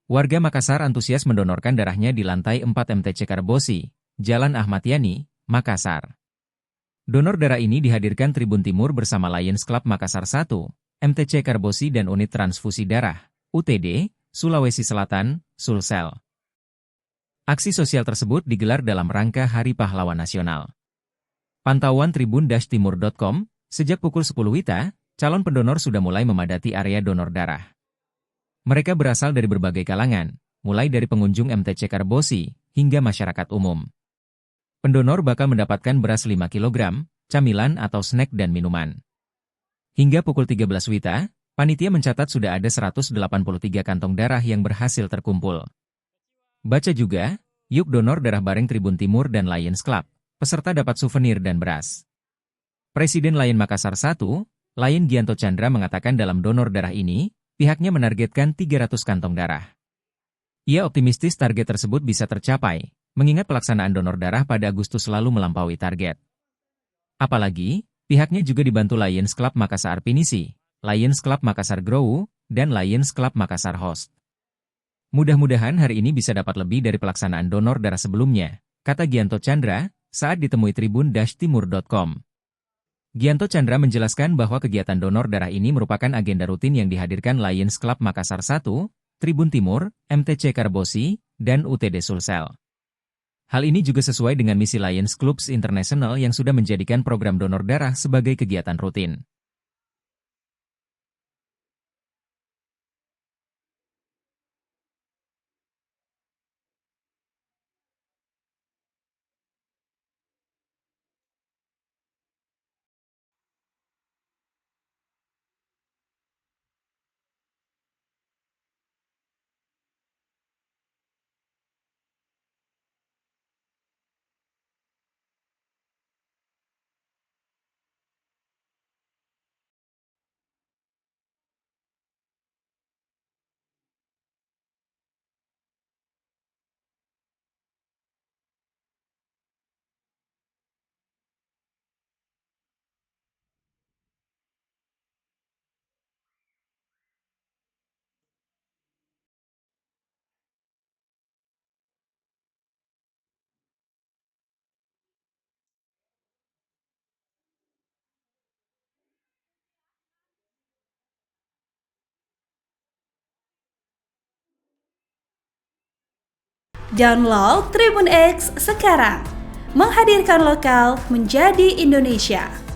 Warga Makassar antusias mendonorkan darahnya di lantai 4 MTC Karbosi, Jalan Ahmad Yani, Makassar. Donor darah ini dihadirkan Tribun Timur bersama Lions Club Makassar 1, MTC Karbosi dan Unit Transfusi Darah, UTD, Sulawesi Selatan, Sulsel. Aksi sosial tersebut digelar dalam rangka Hari Pahlawan Nasional. Pantauan tribun-timur.com, sejak pukul 10 WITA, calon pendonor sudah mulai memadati area donor darah. Mereka berasal dari berbagai kalangan, mulai dari pengunjung MTC Karbosi, hingga masyarakat umum. Pendonor bakal mendapatkan beras 5 kg, camilan atau snack dan minuman. Hingga pukul 13 WITA, panitia mencatat sudah ada 183 kantong darah yang berhasil terkumpul. Baca juga, yuk donor darah bareng Tribun Timur dan Lions Club, peserta dapat souvenir dan beras. Presiden Lion Makassar 1, Lion Gianto Chandra mengatakan dalam donor darah ini, pihaknya menargetkan 300 kantong darah. Ia optimistis target tersebut bisa tercapai, mengingat pelaksanaan donor darah pada Agustus lalu melampaui target. Apalagi, pihaknya juga dibantu Lions Club Makassar Pinisi, Lions Club Makassar Grow, dan Lions Club Makassar Host. Mudah-mudahan hari ini bisa dapat lebih dari pelaksanaan donor darah sebelumnya, kata Gianto Chandra, saat ditemui tribun-timur.com. Gianto Chandra menjelaskan bahwa kegiatan donor darah ini merupakan agenda rutin yang dihadirkan Lions Club Makassar 1, Tribun Timur, MTC Karbosi, dan UTD Sulsel. Hal ini juga sesuai dengan misi Lions Clubs International yang sudah menjadikan program donor darah sebagai kegiatan rutin. Download Tribun X sekarang, menghadirkan lokal menjadi Indonesia.